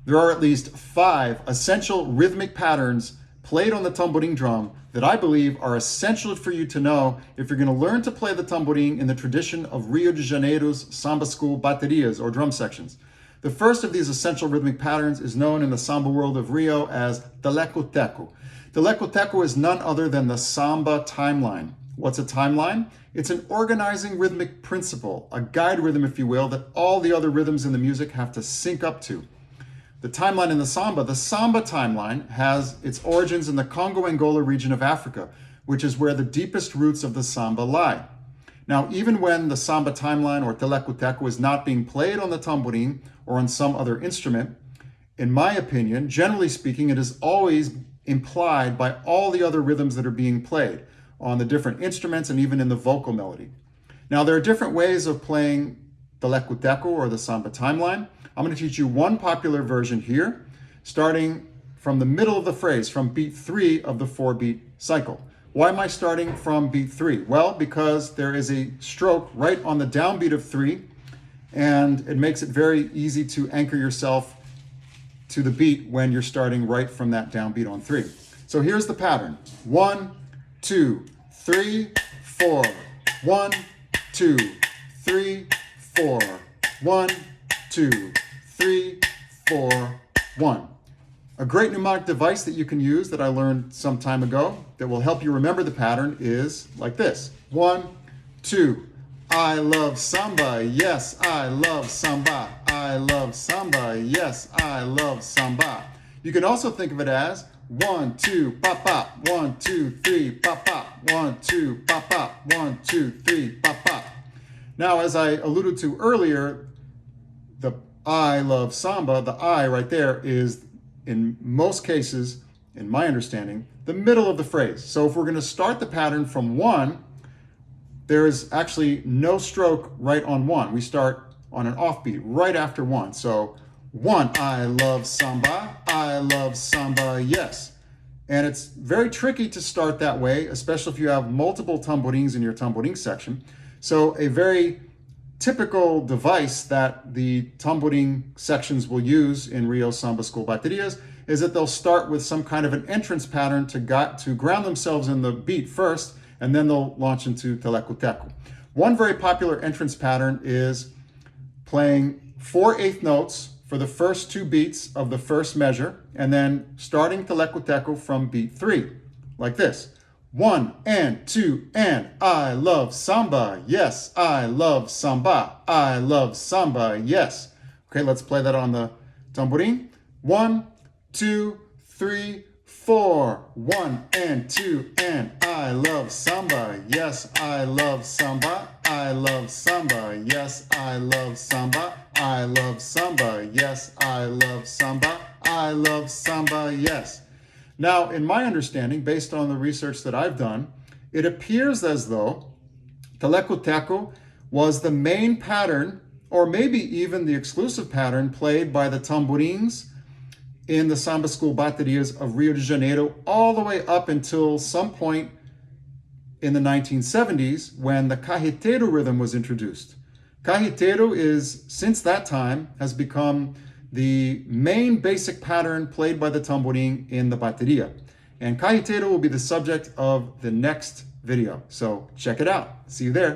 there are at least 5 essential rhythmic patterns played on the tamborim drum that I believe are essential for you to know if you're going to learn to play the tamborim in the tradition of Rio de Janeiro's samba school baterias, or drum sections. The first of these essential rhythmic patterns is known in the samba world of Rio as Teleco-Teco. Teleco-Teco is none other than the samba timeline. What's a timeline? It's an organizing rhythmic principle, a guide rhythm, if you will, that all the other rhythms in the music have to sync up to. The timeline in the samba timeline, has its origins in the Congo, Angola region of Africa, which is where the deepest roots of the samba lie. Now, even when the samba timeline, or Teleco-Teco, is not being played on the tamborim or on some other instrument, in my opinion, generally speaking, it is always implied by all the other rhythms that are being played on the different instruments and even in the vocal melody. Now, there are different ways of playing Teleco-Teco, or the samba timeline. I'm going to teach you one popular version here, starting from the middle of the phrase, from beat 3 of the 4-beat cycle. Why am I starting from beat 3? Well, because there is a stroke right on the downbeat of 3, and it makes it very easy to anchor yourself to the beat when you're starting right from that downbeat on 3. So here's the pattern. 1, 2, 3, 4. 1, 2, 3, 4. 1, 2, 3, 4, 1. A great mnemonic device that you can use that I learned some time ago that will help you remember the pattern is like this. 1, 2. I love samba, yes, I love samba. I love samba, yes, I love samba. You can also think of it as 1, 2, pop, pop. 1, 2, 3, pop, pop. 1, 2, pop, pop. 1, 2, 3, pop, pop. Now, as I alluded to earlier, the I love samba, the I right there is, in most cases, in my understanding, the middle of the phrase. So if we're going to start the pattern from 1, there is actually no stroke right on 1. We start on an offbeat right after 1. So 1, I love samba, yes. And it's very tricky to start that way, especially if you have multiple tamborins in your tamborim section. So a very typical device that the tamborim sections will use in Rio Samba School baterias is that they'll start with some kind of an entrance pattern to ground themselves in the beat first, and then they'll launch into Teleco-Teco. One very popular entrance pattern is playing 4/8 notes for the first 2 beats of the first measure, and then starting Teleco-Teco from beat 3, like this. 1 and 2 and I love samba, yes, I love samba, I love samba, yes. Okay, let's play that on the tamborim. 1, 2, 3, 4. 1 and 2 and I love samba, yes, I love samba, I love samba, yes, I love samba, I love samba, yes, I love samba, I love samba, yes. Now, in my understanding, based on the research that I've done, it appears as though Teleco-Teco was the main pattern, or maybe even the exclusive pattern, played by the tamborins in the samba school baterias of Rio de Janeiro, all the way up until some point in the 1970s when the Caixa rhythm was introduced. Caixa is, since that time, has become the main basic pattern played by the tamborim in the bateria. And Caixa will be the subject of the next video. So check it out. See you there.